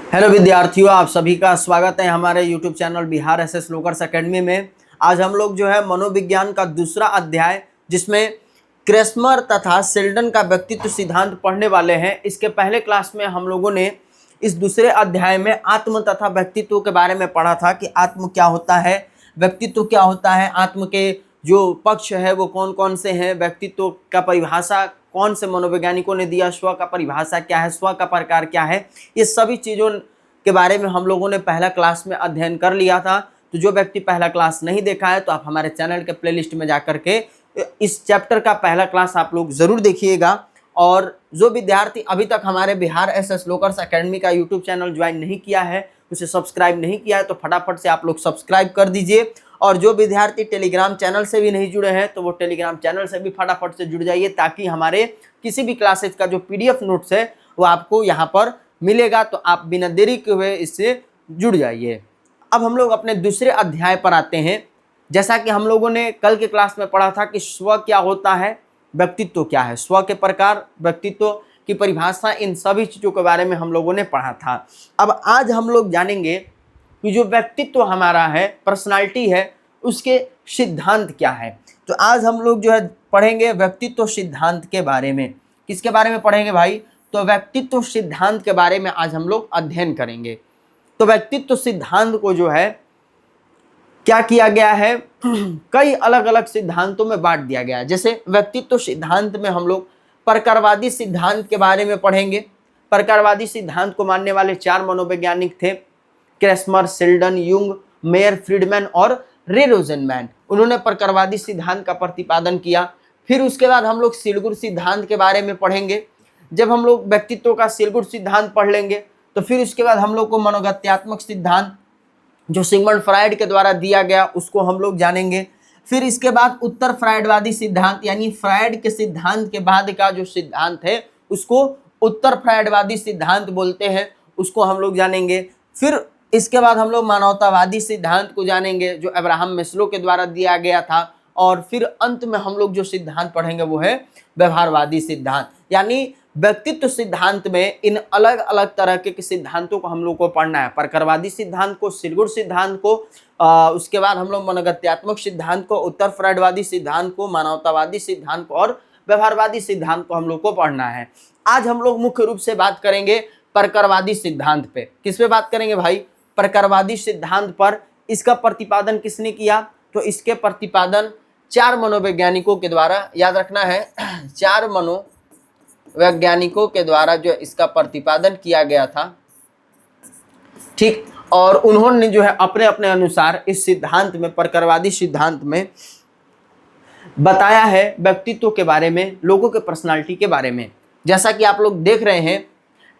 Hello विद्यार्थियों, आप सभी का स्वागत है हमारे YouTube channel Bihar SS lockers academy में। आज हम लोग जो है मनोविज्ञान का दूसरा अध्याय जिसमें क्रेस्मर तथा सेल्डन का व्यक्तित्व सिद्धांत पढ़ने वाले हैं। इसके पहले क्लास में हम लोगों ने इस दूसरे अध्याय में आत्म तथा व्यक्तित्व के बारे में पढ़ा था कि आत्म क्या होता है, व्यक्तित्व क्या होता है, आत्म के जो पक्ष है वो कौन कौन से हैं, व्यक्तित्व का परिभाषा कौन से मनोवैज्ञानिकों ने दिया, स्व का परिभाषा क्या है, स्व का प्रकार क्या है, ये सभी चीज़ों के बारे में हम लोगों ने पहला क्लास में अध्ययन कर लिया था। तो जो व्यक्ति पहला क्लास नहीं देखा है तो आप हमारे चैनल के प्लेलिस्ट में जाकर के इस चैप्टर का पहला क्लास आप लोग ज़रूर देखिएगा। और जो विद्यार्थी अभी तक हमारे बिहार एसएस लोकर्स एकेडमी का यूट्यूब चैनल ज्वाइन नहीं किया है, उसे सब्सक्राइब नहीं किया है, तो फटाफट से आप लोग सब्सक्राइब कर दीजिए। और जो विद्यार्थी टेलीग्राम चैनल से भी नहीं जुड़े हैं तो वो टेलीग्राम चैनल से भी फटाफट से जुड़ जाइए, ताकि हमारे किसी भी क्लासेज का जो PDF नोट्स है वो आपको यहाँ पर मिलेगा, तो आप बिना देरी के हुए इससे जुड़ जाइए। अब हम लोग अपने दूसरे अध्याय पर आते हैं। जैसा कि हम लोगों ने कल के क्लास में पढ़ा था कि स्व क्या होता है, व्यक्तित्व क्या है, स्व के प्रकार, व्यक्तित्व की परिभाषा, इन सभी चीज़ों के बारे में हम लोगों ने पढ़ा था। अब आज हम लोग जानेंगे कि जो व्यक्तित्व हमारा है, पर्सनालिटी है, उसके सिद्धांत क्या है। तो आज हम लोग जो है पढ़ेंगे व्यक्तित्व सिद्धांत के बारे में। किसके बारे में पढ़ेंगे भाई? तो व्यक्तित्व सिद्धांत के बारे में आज हम लोग अध्ययन करेंगे। तो व्यक्तित्व सिद्धांत को जो है क्या किया गया है, कई अलग अलग सिद्धांतों में बांट दिया गया है। जैसे व्यक्तित्व सिद्धांत में हम लोग प्रकारवादी सिद्धांत के बारे में पढ़ेंगे। प्रकारवादी सिद्धांत को मानने वाले 4 मनोवैज्ञानिक थे, Kretschmer, Sheldon, Jung, Meyer, Friedman और रे रोजेनमैन। उन्होंने प्रकारवादी सिद्धांत का प्रतिपादन किया। फिर उसके बाद हम लोग सिलगुर सिद्धांत के बारे में पढ़ेंगे। जब हम लोग व्यक्तित्व का सिलगुर सिद्धांत पढ़ लेंगे तो फिर उसके बाद हम लोग को मनोगत्यात्मक सिद्धांत जो सिगमंड फ्रायड के द्वारा दिया गया उसको हम लोग जानेंगे। फिर इसके बाद उत्तर फ्रायडवादी सिद्धांत, यानी फ्रायड के सिद्धांत के बाद का जो सिद्धांत है उसको उत्तर फ्रायडवादी सिद्धांत बोलते हैं, उसको हम लोग जानेंगे। फिर इसके बाद हम लोग मानवतावादी सिद्धांत को जानेंगे जो अब्राहम मैस्लो के द्वारा दिया गया था। और फिर अंत में हम लोग जो सिद्धांत पढ़ेंगे वो है व्यवहारवादी सिद्धांत। यानी व्यक्तित्व सिद्धांत में इन अलग अलग तरह के सिद्धांतों को हम लोग को पढ़ना है। प्रकारवादी सिद्धांत को, सिलगुर सिद्धांत को, उसके बाद हम लोग मनोगत्यात्मक सिद्धांत को, उत्तर फ्रायडवादी सिद्धांत को, मानवतावादी सिद्धांत को और व्यवहारवादी सिद्धांत को हम लोग को पढ़ना है। आज हम लोग मुख्य रूप से बात करेंगे प्रकारवादी सिद्धांत पे। किस पे बात करेंगे भाई? प्रकारवादी सिद्धांत पर। इसका प्रतिपादन किसने किया? तो इसके प्रतिपादन 4 मनोवैज्ञानिकों के द्वारा, याद रखना है 4 मनोवैज्ञानिकों के द्वारा जो इसका प्रतिपादन किया गया था, ठीक। और उन्होंने जो है अपने अपने अनुसार इस सिद्धांत में, प्रकारवादी सिद्धांत में बताया है व्यक्तित्व के बारे में, लोगों के पर्सनालिटी के बारे में। जैसा कि आप लोग देख रहे हैं,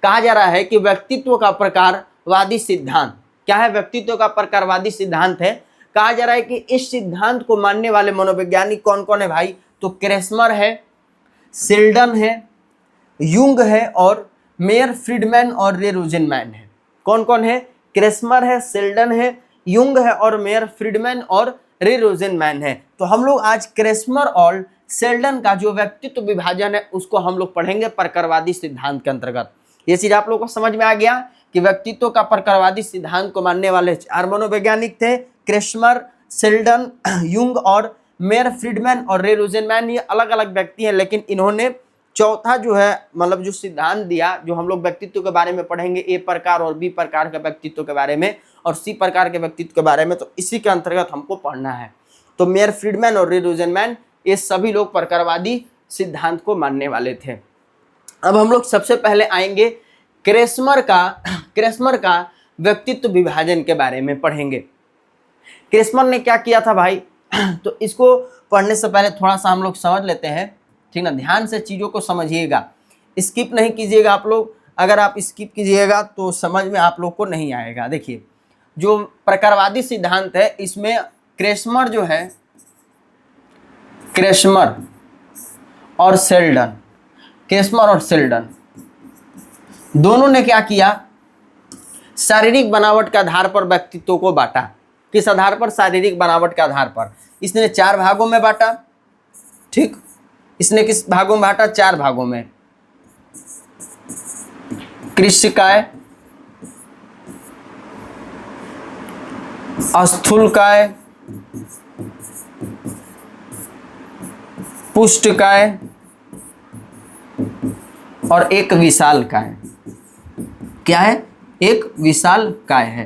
कहा जा रहा है कि व्यक्तित्व का प्रकारवादी सिद्धांत क्या है? व्यक्तित्व का प्रकारवादी सिद्धांत है। कहा जा रहा है कि इस सिद्धांत को मानने वाले मनोवैज्ञानिक कौन कौन है भाई? तो क्रेस्मर है, सेल्डन है, युंग है और मेयर, फ्रीडमैन और रे रोजेनमैन है। कौन कौन है? क्रेस्मर है, सेल्डन है, युंग है और मेयर, फ्रीडमैन और रे रोजेनमैन है। तो हम लोग आज क्रेस्मर और सेल्डन का जो व्यक्तित्व विभाजन है उसको हम लोग पढ़ेंगे प्रकारवादी सिद्धांत के अंतर्गत। ये चीज आप लोगों को समझ में आ गया कि व्यक्तित्व का प्रकारवादी सिद्धांत को मानने वाले 4 मनोवैज्ञानिक थे, क्रेस्मर, सेल्डन, युंग और मेयर, फ्रीडमैन और रे रोजेनमैन। ये अलग अलग व्यक्ति हैं, लेकिन इन्होंने चौथा जो है मतलब जो सिद्धांत दिया, जो हम लोग व्यक्तित्व के बारे में पढ़ेंगे, ए प्रकार और बी प्रकार के व्यक्तित्व के बारे में और सी प्रकार के व्यक्तित्व के बारे में, तो इसी के अंतर्गत हमको पढ़ना है। तो मेयर, फ्रीडमैन और रे रोजेनमैन ये सभी लोग प्रकारवादी सिद्धांत को मानने वाले थे। अब हम लोग सबसे पहले आएंगे क्रेस्मर का व्यक्तित्व विभाजन के बारे में पढ़ेंगे। क्रेस्मर ने क्या किया था भाई? तो इसको पढ़ने से पहले थोड़ा सा हम लोग समझ लेते हैं, ठीक ना। ध्यान से चीज़ों को समझिएगा, स्किप नहीं कीजिएगा आप लोग। अगर आप स्किप कीजिएगा तो समझ में आप लोग को नहीं आएगा। देखिए, जो प्रकारवादी सिद्धांत है इसमें क्रेस्मर जो है, क्रेस्मर और सेल्डन दोनों ने क्या किया? शारीरिक बनावट के आधार पर व्यक्तित्व को बांटा। किस आधार पर? शारीरिक बनावट के आधार पर। इसने 4 भागों में बांटा, ठीक। इसने किस भागों में बांटा? 4 भागों में। कृष्णकाय, स्थूलकाय, पुष्टकाय और एक विशालकाय। क्या है? एक विशालकाय है।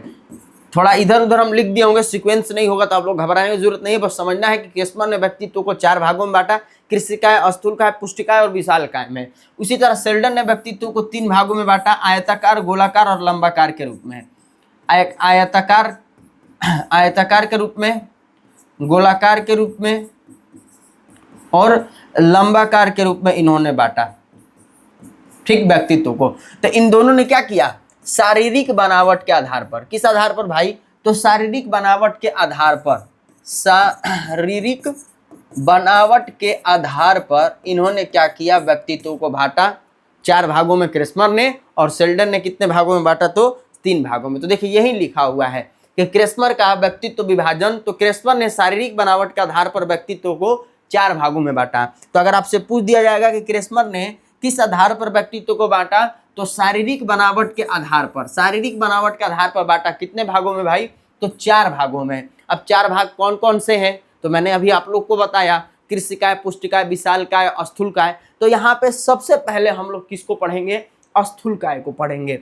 थोड़ा इधर उधर हम लिख दिए होंगे, सीक्वेंस नहीं होगा तो आप लोग घबराने की जरूरत नहीं है, बस समझना है कि क्रेस्मर ने व्यक्तित्व को 4 भागों में बांटा, कृषिकाय, स्थूलकाय, पुष्टिकाय और विशालकाय में। उसी तरह शेल्डन ने व्यक्तित्व को 3 भागों में बांटा, आयताकार, गोलाकार और लंबाकार के रूप में। आयताकार के रूप में, गोलाकार के रूप में और लंबाकार के रूप में इन्होंने बांटा, ठीक, व्यक्तित्व को। तो इन दोनों ने क्या किया? शारीरिक बनावट के आधार पर। किस आधार पर भाई? तो शारीरिक बनावट के आधार पर, शारीरिक बनावट के आधार पर इन्होंने क्या किया? व्यक्तित्व को बांटा 4 भागों में क्रेस्मर ने, और शेल्डन ने कितने भागों में बांटा? तो 3 भागों में। तो देखिए यही लिखा हुआ है कि क्रेस्मर का व्यक्तित्व विभाजन, तो क्रेस्मर ने शारीरिक बनावट के आधार पर व्यक्तित्व को 4 भागों में बांटा। तो अगर आपसे पूछ दिया जाएगा कि क्रेस्मर ने किस आधार पर व्यक्तित्व को बांटा, तो शारीरिक बनावट के आधार पर, शारीरिक बनावट के आधार पर बांटा। कितने भागों में भाई? तो 4 भागों में। अब 4 भाग कौन कौन से हैं? तो मैंने अभी आप लोग को बताया, कृषिकाय, पुष्टिकाय, विशालकाय, स्थूलकाय। तो यहाँ पे सबसे पहले हम लोग किसको पढ़ेंगे? स्थूलकाय को पढ़ेंगे।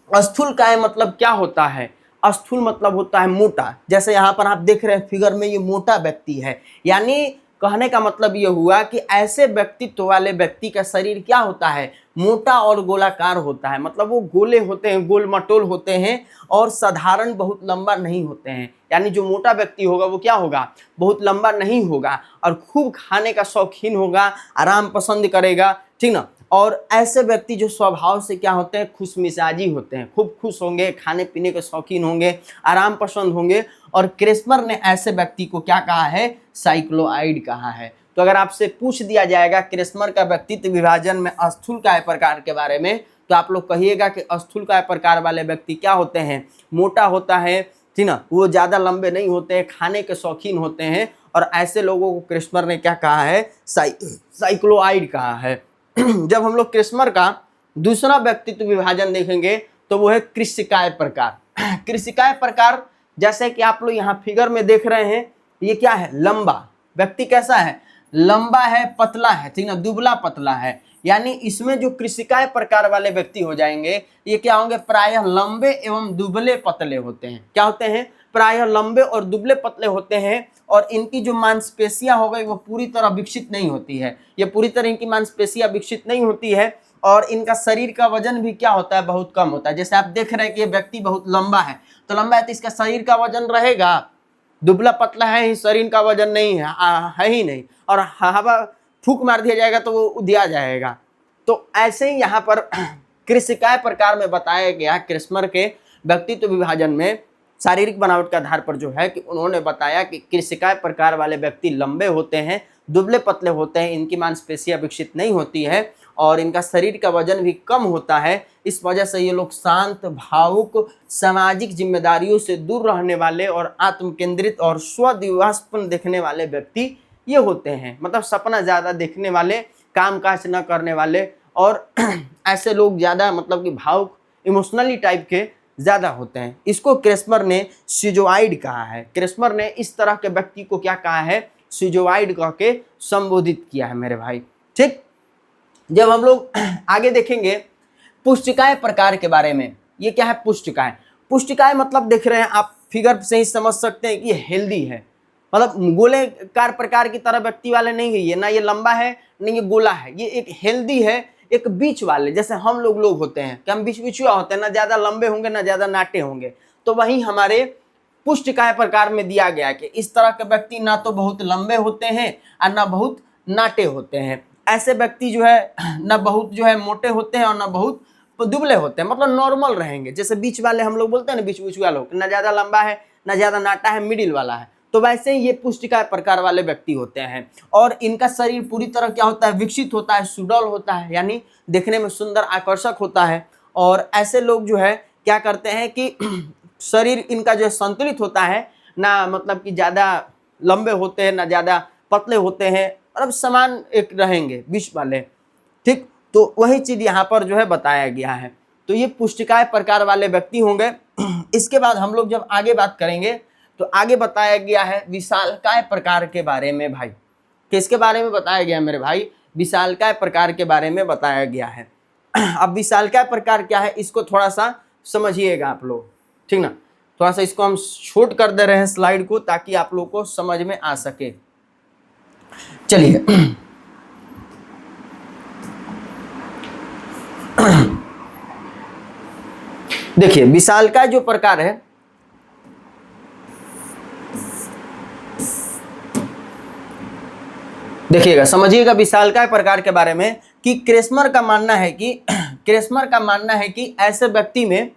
स्थूलकाय मतलब क्या होता है? स्थूल मतलब होता है मोटा। जैसे यहाँ पर आप देख रहे हैं फिगर में, ये मोटा व्यक्ति है। यानी कहने का मतलब ये हुआ कि ऐसे व्यक्तित्व वाले व्यक्ति का शरीर क्या होता है? मोटा और गोलाकार होता है। मतलब वो गोले होते हैं, गोल मटोल होते हैं और साधारण बहुत लंबा नहीं होते हैं। यानी जो मोटा व्यक्ति होगा वो क्या होगा? बहुत लंबा नहीं होगा और खूब खाने का शौकीन होगा, आराम पसंद करेगा, ठीक ना। और ऐसे व्यक्ति जो स्वभाव से क्या होते हैं? खुशमिजाजी होते हैं, खूब खुश होंगे, खाने पीने के शौकीन होंगे, आराम पसंद होंगे। और क्रेस्मर ने ऐसे व्यक्ति को क्या कहा है? साइक्लोआइड कहा है। तो अगर आपसे पूछ दिया जाएगा क्रेस्मर का व्यक्तित्व विभाजन में स्थूलकाय प्रकार के बारे में, तो आप लोग कहिएगा कि स्थूलकाय प्रकार वाले व्यक्ति क्या होते हैं? मोटा होता है, ठीक ना, वो ज़्यादा लंबे नहीं होते हैं, खाने के शौकीन होते हैं। और ऐसे लोगों को क्रेस्मर ने क्या कहा है? साइक्लोआइड कहा है। जब हम लोग क्रेस्मर का दूसरा व्यक्तित्व विभाजन देखेंगे तो वो है कृषिकाय प्रकार। कृषिकाय प्रकार, जैसे कि आप लोग यहाँ फिगर में देख रहे हैं, ये क्या है? लंबा व्यक्ति। कैसा है? लंबा है, पतला है, ठीक ना, दुबला पतला है। यानी इसमें जो कृषिकाय प्रकार वाले व्यक्ति हो जाएंगे, ये क्या होंगे? प्रायः लंबे एवं दुबले पतले होते हैं। क्या होते हैं? प्रायः लंबे और दुबले पतले होते हैं। और इनकी जो मांसपेशियां हो गई वो पूरी तरह विकसित नहीं होती है। ये पूरी तरह इनकी मांसपेशियां विकसित नहीं होती है। और इनका शरीर का वजन भी क्या होता है? बहुत कम होता है। जैसे आप देख रहे हैं कि ये व्यक्ति बहुत लंबा है, तो लंबा है तो इसका शरीर का वजन रहेगा, दुबला पतला है ही, शरीर का वजन नहीं है ही नहीं। और हवा फूंक मार दिया जाएगा तो वो उधिया जाएगा। तो ऐसे ही यहाँ पर कृषिकाय प्रकार में बताया गया क्रेस्मर के व्यक्तित्व विभाजन में शारीरिक बनावट के आधार पर जो है कि उन्होंने बताया कि कृषिकाय प्रकार वाले व्यक्ति लंबे होते हैं, दुबले पतले होते हैं, इनकी मांसपेशियां विकसित नहीं होती है और इनका शरीर का वजन भी कम होता है। इस वजह से ये लोग शांत, भावुक, सामाजिक जिम्मेदारियों से दूर रहने वाले और आत्मकेंद्रित और स्वदिवासपन देखने वाले व्यक्ति ये होते हैं। मतलब सपना ज़्यादा देखने वाले, काम काज न करने वाले, और ऐसे लोग ज़्यादा मतलब कि भावुक, इमोशनली टाइप के ज़्यादा होते हैं। इसको क्रेस्मर ने सिजोआइड कहा है। क्रेस्मर ने इस तरह के व्यक्ति को क्या कहा है? सिजोआइड कह के संबोधित किया है मेरे भाई, ठीक। जब हम लोग आगे देखेंगे पुष्टिकाय प्रकार के बारे में, ये क्या है? पुष्टिकाय। पुष्टिकाय मतलब देख रहे हैं आप फिगर से ही समझ सकते हैं कि ये हेल्दी है। मतलब गोलेकार प्रकार की तरह व्यक्ति वाले नहीं है ये, ना ये लंबा है नहीं ये गोला है, ये एक हेल्दी है, एक बीच वाले। जैसे हम लोग होते हैं कि हम बीच बीचुआ होते हैं, ना ज़्यादा लंबे होंगे ना ज़्यादा नाटे होंगे। तो वही हमारे पुष्टिकाय प्रकार में दिया गया कि इस तरह के व्यक्ति ना तो बहुत लंबे होते हैं और ना बहुत नाटे होते हैं। ऐसे व्यक्ति जो है ना बहुत जो है मोटे होते हैं और ना बहुत दुबले होते हैं, मतलब नॉर्मल रहेंगे। जैसे बीच वाले हम लोग बोलते हैं ना, बीच बीचुआ लोग, ना ज़्यादा लंबा है ना ज़्यादा नाटा है, मिडिल वाला है। तो वैसे ही ये पुष्टिकाय प्रकार वाले व्यक्ति होते हैं और इनका शरीर पूरी तरह क्या होता है? विकसित होता है, सुडौल होता है, यानी देखने में सुंदर, आकर्षक होता है। और ऐसे लोग जो है क्या करते हैं कि शरीर इनका जो है संतुलित होता है, ना मतलब कि ज़्यादा लंबे होते हैं ना ज़्यादा पतले होते हैं, मतलब समान एक रहेंगे बीच वाले, ठीक। तो वही चीज़ यहाँ पर जो है बताया गया है। तो ये पुष्टिकाय प्रकार वाले व्यक्ति होंगे। इसके बाद हम लोग जब आगे बात करेंगे तो आगे बताया गया है विशालकाय प्रकार के बारे में भाई। किसके बारे में बताया गया मेरे भाई? विशालकाय प्रकार के बारे में बताया गया है। अब विशालकाय प्रकार क्या है इसको थोड़ा सा समझिएगा आप लोग, ठीक ना। थोड़ा सा इसको हम शॉर्ट कर दे रहे हैं स्लाइड को ताकि आप लोग को समझ में आ सके। चलिए देखिए विशालकाय जो प्रकार है, देखिएगा समझिएगा विशालकाय प्रकार के बारे में कि क्रेस्मर का मानना है कि ऐसे व्यक्ति में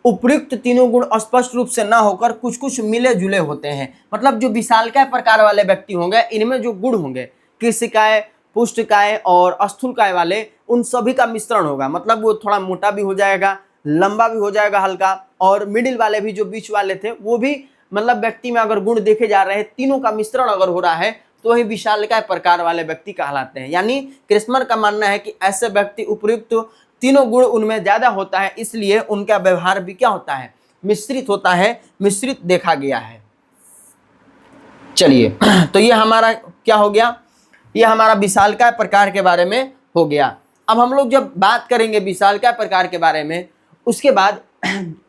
उपयुक्त तीनों गुण स्पष्ट रूप से ना होकर कुछ कुछ मिले जुले होते हैं। मतलब जो विशालकाय प्रकार वाले व्यक्ति होंगे इनमें जो गुण होंगे कृषिकाय, पुष्टकाय और स्थूलकाय वाले, उन सभी का मिश्रण होगा। मतलब वो थोड़ा मोटा भी हो जाएगा, लंबा भी हो जाएगा हल्का, और मिडिल वाले भी जो बीच वाले थे वो भी, मतलब व्यक्ति में अगर गुण देखे जा रहे हैं तीनों का मिश्रण अगर हो रहा है तो वही विशालकाय प्रकार वाले व्यक्ति कहलाते हैं। यानी क्रेस्मर का मानना है कि ऐसे व्यक्ति उपयुक्त तीनों गुण उनमें ज्यादा होता है, इसलिए उनका व्यवहार भी क्या होता है? मिश्रित होता है, मिश्रित देखा गया है। चलिए तो ये हमारा क्या हो गया? ये हमारा विशालकाय प्रकार के बारे में हो गया। अब हम लोग जब बात करेंगे विशालकाय प्रकार के बारे में, उसके बाद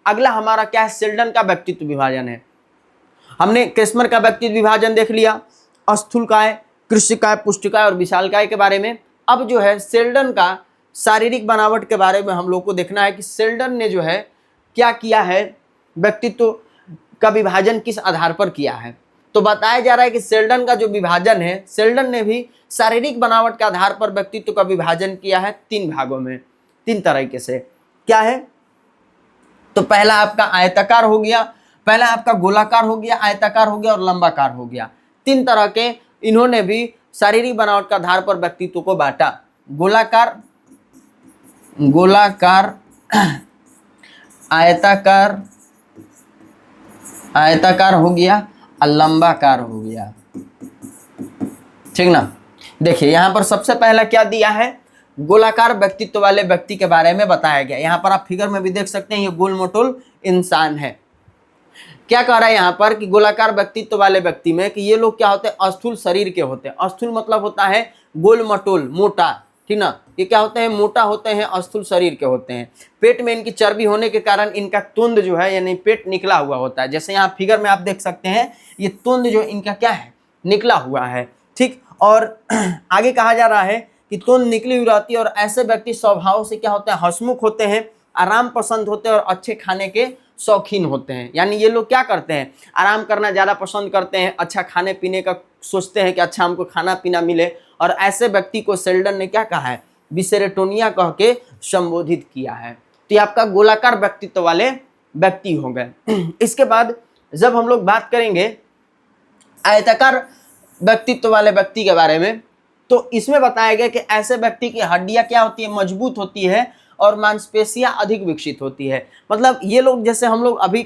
अगला हमारा क्या है? सेल्डन का व्यक्तित्व विभाजन है। हमने क्रेस्मर का व्यक्तित्व विभाजन देख लिया, स्थूलकाय, कृषिकाय, पुष्टकाय और विशालकाय के बारे में। अब जो है सेल्डन का शारीरिक बनावट के बारे में हम लोग को देखना है कि सेल्डन ने जो है क्या किया है, व्यक्तित्व का विभाजन किस आधार पर किया है। तो बताया जा रहा है कि सेल्डन का जो विभाजन है, सेल्डन ने भी शारीरिक बनावट के आधार पर व्यक्तित्व का विभाजन किया है 3 भागों में, 3 तरीके से। क्या है? तो पहला आपका आयताकार हो गया, पहला आपका गोलाकार हो गया, आयताकार हो गया और लंबाकार हो गया। 3 तरह के इन्होंने भी शारीरिक बनावट के आधार पर व्यक्तित्व को बांटा। गोलाकार, आयताकार हो गया और लंबाकार हो गया, ठीक ना। देखिए यहां पर सबसे पहला क्या दिया है? गोलाकार व्यक्तित्व वाले व्यक्ति के बारे में बताया गया। यहां पर आप फिगर में भी देख सकते हैं, ये गोल मोटोल इंसान है। क्या कह रहा है यहाँ पर कि गोलाकार व्यक्तित्व वाले व्यक्ति में कि ये लोग क्या होते हैं? स्थूल शरीर के होते हैं। स्थूल मतलब होता है गोल मटोल, मोटा, ठीक ना। ये क्या होते हैं? मोटा होते हैं, स्थूल शरीर के होते हैं। पेट में इनकी चर्बी होने के कारण इनका तुंद जो है यानी पेट निकला हुआ होता है। जैसे यहाँ फिगर में आप देख सकते हैं, ये तुंद जो इनका क्या है? निकला हुआ है, ठीक। और आगे कहा जा रहा है कि तुंद निकली हुई रहती है और ऐसे व्यक्ति स्वभाव से क्या होते हैं? हंसमुख होते हैं, आराम पसंद होते हैं और अच्छे खाने के शौकीन होते हैं। यानी ये लोग क्या करते हैं? आराम करना ज़्यादा पसंद करते हैं, अच्छा खाने पीने का सोचते हैं कि अच्छा हमको खाना पीना मिले। और ऐसे व्यक्ति को सेल्डन ने क्या कहा है? विसेरेटोनिया कह के संबोधित किया है। तो ये आपका गोलाकार व्यक्तित्व वाले व्यक्ति हो गए। इसके बाद जब हम लोग बात करेंगे आयताकार व्यक्तित्व वाले व्यक्ति के बारे में, तो इसमें बताया गया कि ऐसे व्यक्ति की हड्डियां क्या होती है? मजबूत होती है और मांसपेशियां अधिक विकसित होती है। मतलब ये लोग, जैसे हम लोग अभी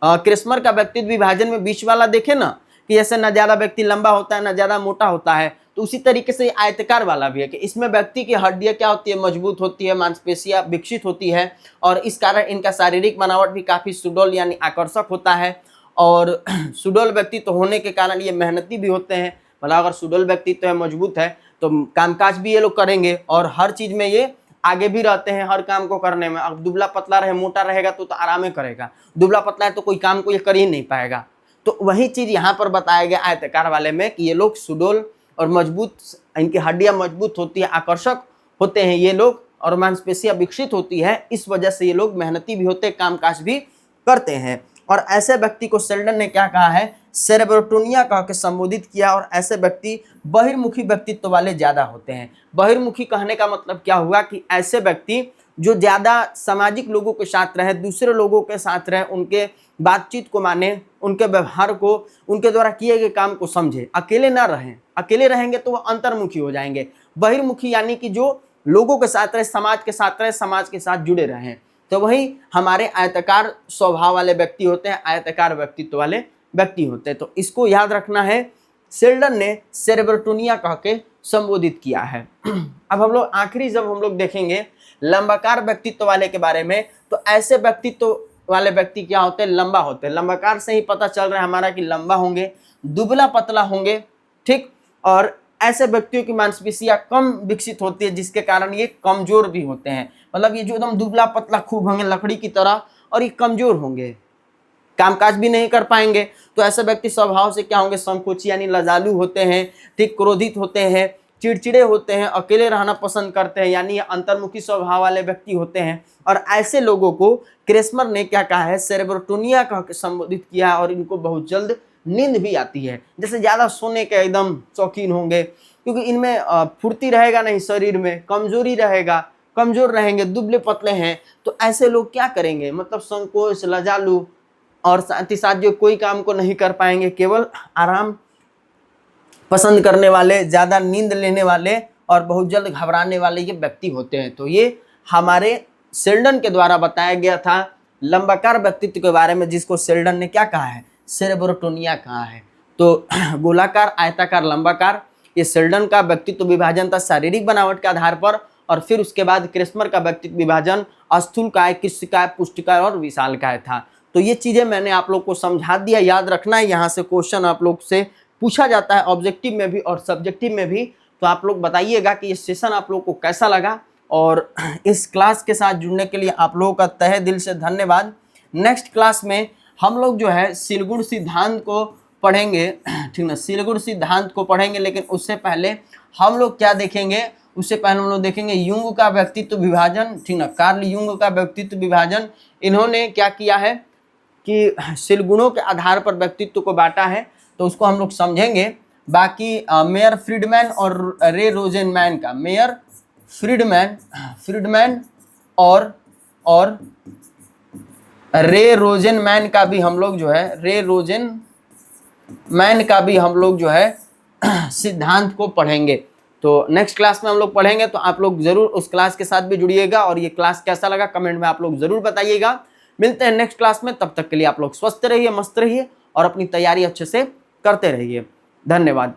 क्रेस्मर का व्यक्तित्व विभाजन में बीच वाला देखे ना, कि जैसे ना ज्यादा व्यक्ति लंबा होता है ना ज्यादा मोटा होता है, तो उसी तरीके से आयताकार वाला भी है कि इसमें व्यक्ति की हड्डियां क्या होती है? मजबूत होती है, मांसपेशियां विकसित होती है और इस कारण इनका शारीरिक बनावट भी काफी सुडौल यानी आकर्षक होता है। और सुडौल व्यक्तित्व होने के कारण ये मेहनती भी होते हैं। मतलब अगर सुडौल व्यक्तित्व है, मजबूत है, तो कामकाज भी ये लोग करेंगे और हर चीज में ये आगे भी रहते हैं हर काम को करने में। अब दुबला पतला रहे, मोटा रहेगा तो आराम करेगा, दुबला पतला है तो कोई काम को ये कर ही नहीं पाएगा। तो वही चीज यहाँ पर बताया गया आयताकार वाले में कि ये लोग सुडौल और मजबूत, इनकी हड्डियां मजबूत होती है, आकर्षक होते हैं ये लोग और मांसपेशियां विकसित होती है। इस वजह से ये लोग मेहनती भी होते हैं, कामकाज भी करते हैं। और ऐसे व्यक्ति को सेल्डन ने क्या कहा है? सेरेब्रोटोनिया कह के संबोधित किया। और ऐसे व्यक्ति बहिर्मुखी व्यक्तित्व वाले ज्यादा होते हैं। बहिर्मुखी कहने का मतलब क्या हुआ? कि ऐसे व्यक्ति जो ज्यादा सामाजिक लोगों के साथ रहे, दूसरे लोगों के साथ रहे, उनके बातचीत को माने, उनके व्यवहार को, उनके द्वारा किए गए काम को समझे, अकेले ना रहें। अकेले रहेंगे तो वह अंतर्मुखी हो जाएंगे। बहिर्मुखी यानी कि जो लोगों के साथ रहे, समाज के साथ रहे, समाज के साथ जुड़े रहें। तो वही हमारे आयताकार स्वभाव वाले व्यक्ति होते हैं, आयताकार व्यक्तित्व वाले व्यक्ति होते हैं। तो इसको याद रखना है, सेल्डन ने सेरेब्रोटोनिया कह के संबोधित किया है। अब हम लोग आखिरी जब हम लोग देखेंगे लंबाकार व्यक्तित्व वाले के बारे में, तो ऐसे व्यक्तित्व वाले व्यक्ति क्या होते हैं, लंबा होते हैं। लंबाकार से ही पता चल रहा है हमारा कि लंबा होंगे, दुबला पतला होंगे, ठीक। और ऐसे व्यक्तियों की मांसपेशियां कम विकसित होती है, जिसके कारण ये कमजोर भी होते हैं। मतलब ये जो एकदम दुबला पतला खूब होंगे लकड़ी की तरह, और ये कमजोर होंगे, कामकाज भी नहीं कर पाएंगे। तो ऐसे व्यक्ति स्वभाव से क्या होंगे, संकोची यानी लजालू होते हैं, ठीक, क्रोधित होते हैं, चिड़चिड़े होते हैं, अकेले रहना पसंद करते हैं, यानी ये अंतर्मुखी स्वभाव वाले व्यक्ति होते हैं। और ऐसे लोगों को क्रेस्मर ने क्या कहा है, सेरेब्रोटोनिया कह के संबोधित किया है। और इनको बहुत जल्द नींद भी आती है, जैसे ज्यादा सोने के एकदम शौकीन होंगे, क्योंकि इनमें फुर्ती रहेगा नहीं, शरीर में कमजोरी रहेगा, कमजोर रहेंगे, दुबले पतले हैं। तो ऐसे लोग क्या करेंगे, मतलब संकोच, लजालू, और साथ ही साथ जो कोई काम को नहीं कर पाएंगे, केवल आराम पसंद करने वाले, ज्यादा नींद लेने वाले और बहुत जल्द घबराने वाले ये व्यक्ति होते हैं। तो ये हमारे शेल्डन के द्वारा बताया गया था लंबाकार व्यक्तित्व के बारे में, जिसको शेल्डन ने क्या कहा है, सेरेब्रोटोनिया कहा है। तो गोलाकार, आयताकार, लंबाकार, ये शेल्डन का व्यक्तित्व विभाजन था शारीरिक बनावट के आधार पर। और फिर उसके बाद क्रेस्मर का व्यक्तित्व विभाजन स्थूलकाय, कृष्णकाय, पुष्टकाय और विशालकाय था। तो ये चीजें मैंने आप लोग को समझा दिया, याद रखना है। यहाँ से क्वेश्चन आप लोग से पूछा जाता है, ऑब्जेक्टिव में भी और सब्जेक्टिव में भी। तो आप लोग बताइएगा कि ये सेशन आप लोग को कैसा लगा, और इस क्लास के साथ जुड़ने के लिए आप लोगों का तहे दिल से धन्यवाद। नेक्स्ट क्लास में हम लोग जो है सिलगुण सिद्धांत को पढ़ेंगे, ठीक ना, सिलगुण सिद्धांत को पढ़ेंगे। लेकिन उससे पहले हम लोग क्या देखेंगे, उससे पहले हम लोग देखेंगे युंग का व्यक्तित्व विभाजन, ठीक ना, कार्ल युंग का व्यक्तित्व विभाजन। इन्होंने क्या किया है कि सिलगुणों के आधार पर व्यक्तित्व को बांटा है, तो उसको हम लोग समझेंगे। बाकी मेयर फ्रीडमैन और रे रोजेनमैन का, मेयर फ्रीडमैन और रे रोजेनमैन का भी हम लोग जो है, रे रोजेनमैन का भी हम लोग जो है सिद्धांत को पढ़ेंगे। तो नेक्स्ट क्लास में हम लोग पढ़ेंगे, तो आप लोग जरूर उस क्लास के साथ भी जुड़िएगा। और ये क्लास कैसा लगा कमेंट में आप लोग जरूर बताइएगा। मिलते हैं नेक्स्ट क्लास में, तब तक के लिए आप लोग स्वस्थ रहिए, मस्त रहिए और अपनी तैयारी अच्छे से करते रहिए। धन्यवाद।